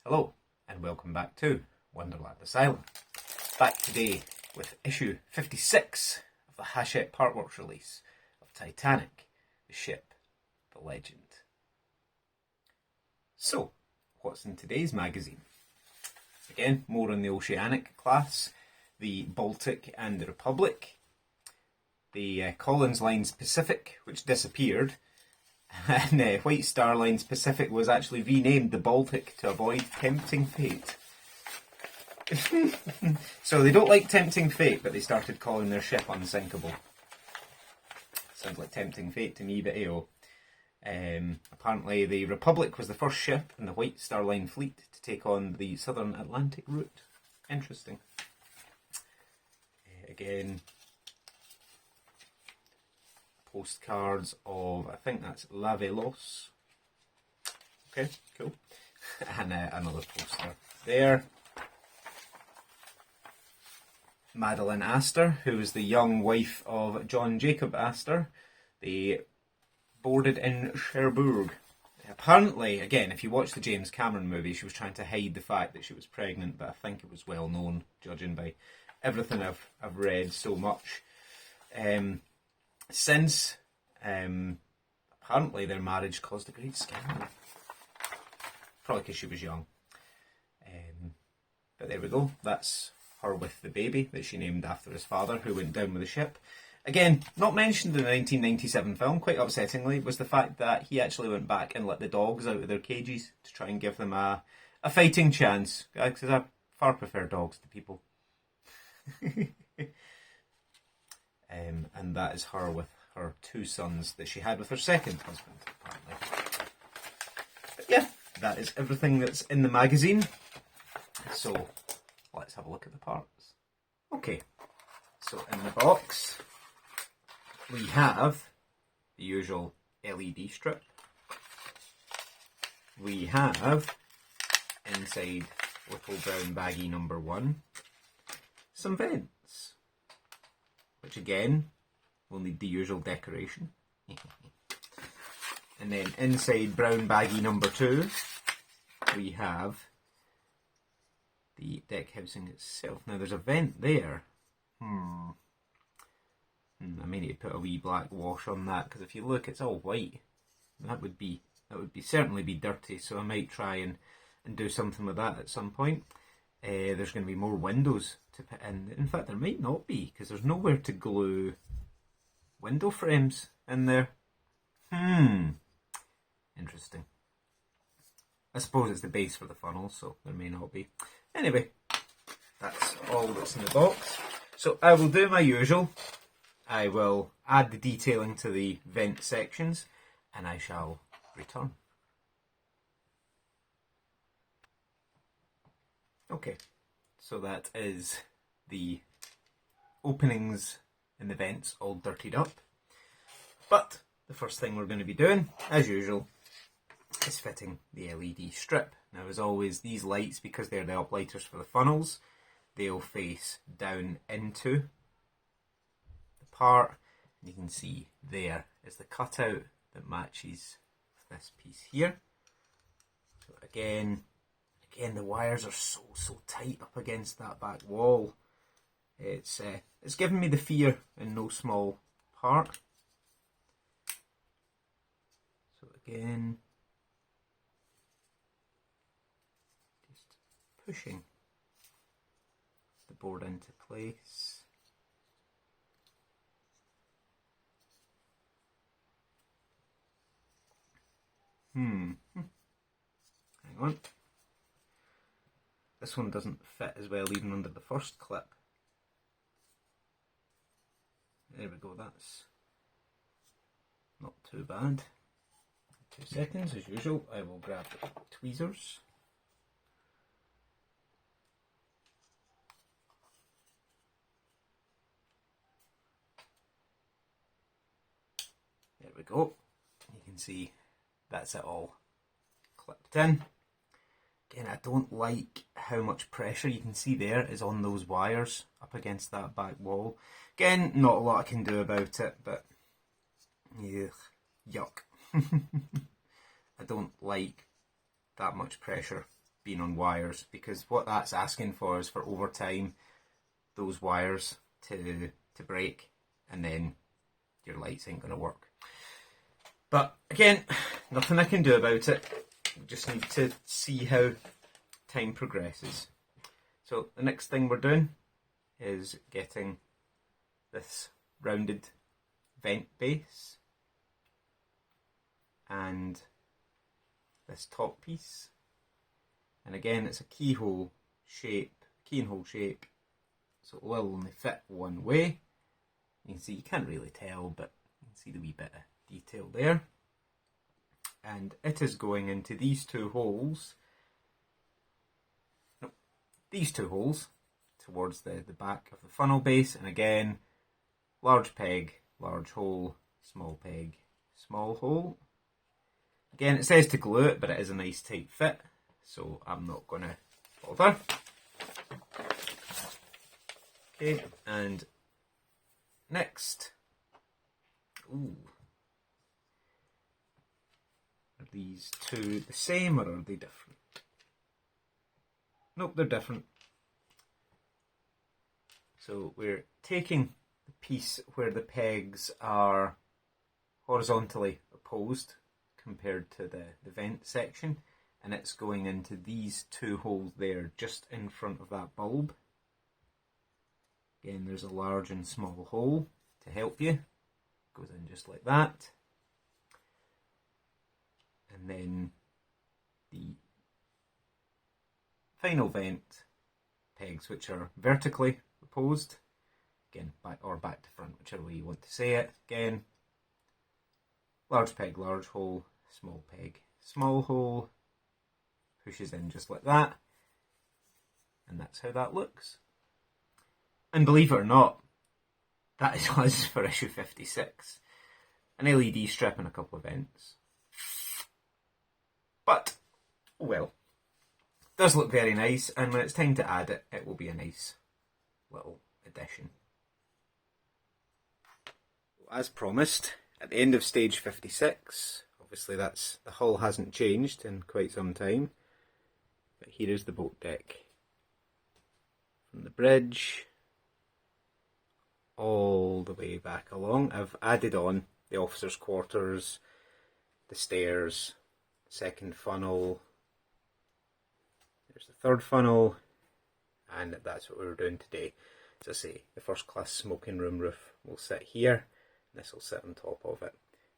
Hello, and welcome back to Wonderland Asylum. Back today with issue 56 of the Hachette Partworks release of Titanic, the ship, the legend. So, what's in today's magazine? Again, more in the Oceanic class, the Baltic and the Republic, the Collins Line's Pacific, which disappeared, and White Star Line's Pacific was actually renamed the Baltic to avoid tempting fate. So they don't like tempting fate, but they started calling their ship Unsinkable. Sounds like tempting fate to me, but ayo. Apparently the Republic was the first ship in the White Star Line fleet to take on the Southern Atlantic route. Interesting. Again, postcards of, I think that's La Veloz. Okay, cool. And another poster there. Madeline Astor, who was the young wife of John Jacob Astor. They boarded in Cherbourg. Apparently, again, if you watch the James Cameron movie, she was trying to hide the fact that she was pregnant, but I think it was well known, judging by everything I've read so much. Since, apparently their marriage caused a great scandal. Probably because she was young. But there we go. That's her with the baby that she named after his father, who went down with the ship. Again, not mentioned in the 1997 film, quite upsettingly, was the fact that he actually went back and let the dogs out of their cages to try and give them a fighting chance. Because I far prefer dogs to people. And that is her with her two sons that she had with her second husband, apparently. But yeah, that is everything that's in the magazine. So, let's have a look at the parts. Okay, so in the box, we have the usual LED strip. We have, inside little brown baggie number 1, some vents, which again will need the usual decoration. And then inside brown baggie number 2, we have the deck housing itself. Now there's a vent there. I may need to put a wee black wash on that, because if you look, it's all white. That would certainly be dirty, so I might try and do something with that at some point. There's going to be more windows to put in. In fact, there might not be, because there's nowhere to glue window frames in there. Interesting. I suppose it's the base for the funnel, so there may not be. Anyway, that's all that's in the box. So I will do my usual. I will add the detailing to the vent sections, and I shall return. Okay, so that is the openings in the vents all dirtied up. But the first thing we're going to be doing, as usual, is fitting the LED strip. Now, as always, these lights, because they're the uplighters for the funnels, they'll face down into the part. And you can see there is the cutout that matches this piece here. So again, the wires are so tight up against that back wall. It's given me the fear in no small part. So again, just pushing the board into place. Hang on. This one doesn't fit as well even under the first clip. There we go, that's not too bad. 2 seconds, as usual, I will grab the tweezers. There we go. You can see that's it all clipped in. Again, I don't like how much pressure you can see there is on those wires up against that back wall. Again, not a lot I can do about it, but yuck. I don't like that much pressure being on wires, because what that's asking for is for over time those wires to break, and then your lights ain't going to work. But again, nothing I can do about it. We just need to see how time progresses. So the next thing we're doing is getting this rounded vent base and this top piece. And again, it's a keyhole shape, so it will only fit one way. You can see, you can't really tell, but you can see the wee bit of detail there. And it is going into these two holes. No, these two holes towards the back of the funnel base. And again, large peg, large hole, small peg, small hole. Again, it says to glue it, but it is a nice tight fit, so I'm not going to bother. Okay, and next, are these two the same, or are they different? Nope, they're different. So we're taking the piece where the pegs are horizontally opposed compared to the vent section, and it's going into these two holes there just in front of that bulb. Again, there's a large and small hole to help you. Goes in just like that. And then the final vent pegs, which are vertically opposed, again, back to front, whichever way you want to say it. Again, large peg, large hole, small peg, small hole, pushes in just like that, and that's how that looks. And believe it or not, that is us for issue 56. An LED strip and a couple of vents. But, well, it does look very nice, and when it's time to add it, it will be a nice little addition. As promised, at the end of stage 56, obviously that's the hull hasn't changed in quite some time, but here is the boat deck. From the bridge all the way back along, I've added on the officers' quarters, the stairs, second funnel, there's the third funnel, and that's what we're doing today. As I say, the first class smoking room roof will sit here, and this will sit on top of it.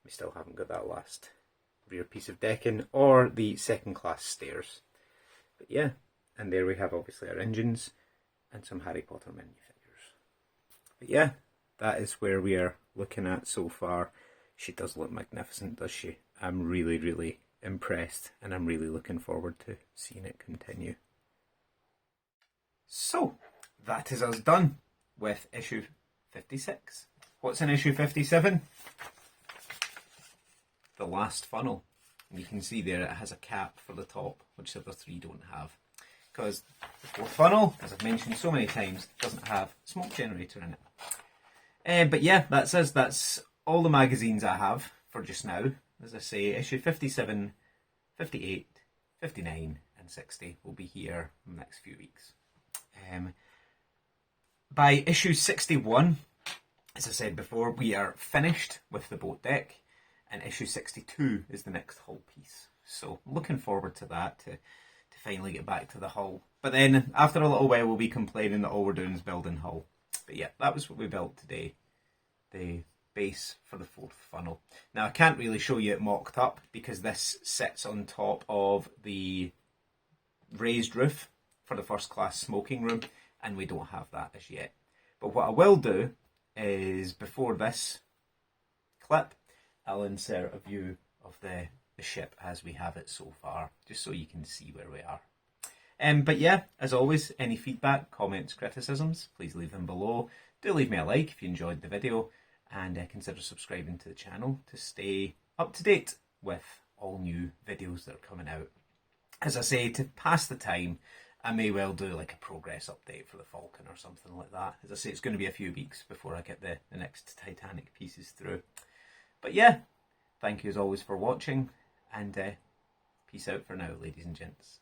We still haven't got that last rear piece of decking or the second class stairs. But yeah, and there we have obviously our engines and some Harry Potter minifigures. But yeah, that is where we are looking at so far. She does look magnificent, does she? I'm really, really impressed, and I'm really looking forward to seeing it continue. So, that is us done with issue 56. What's in issue 57? The last funnel. And you can see there it has a cap for the top, which the other three don't have. Because the fourth funnel, as I've mentioned so many times, doesn't have a smoke generator in it. But yeah, that's us. That's all the magazines I have for just now. As I say, issue 57, 58, 59 and 60 will be here in the next few weeks. By issue 61, as I said before, we are finished with the boat deck, and issue 62 is the next hull piece. So looking forward to that, to finally get back to the hull. But then after a little while we'll be complaining that all we're doing is building hull. But yeah, that was what we built today, the base for the fourth funnel. Now I can't really show you it mocked up because this sits on top of the raised roof for the first class smoking room, and we don't have that as yet. But what I will do is, before this clip, I'll insert a view of the ship as we have it so far, just so you can see where we are. But yeah, as always, any feedback, comments, criticisms, please leave them below. Do leave me a like if you enjoyed the video, and consider subscribing to the channel to stay up to date with all new videos that are coming out. As I say, to pass the time, I may well do like a progress update for the Falcon or something like that. As I say, it's going to be a few weeks before I get the next Titanic pieces through. But yeah, thank you as always for watching, and peace out for now, ladies and gents.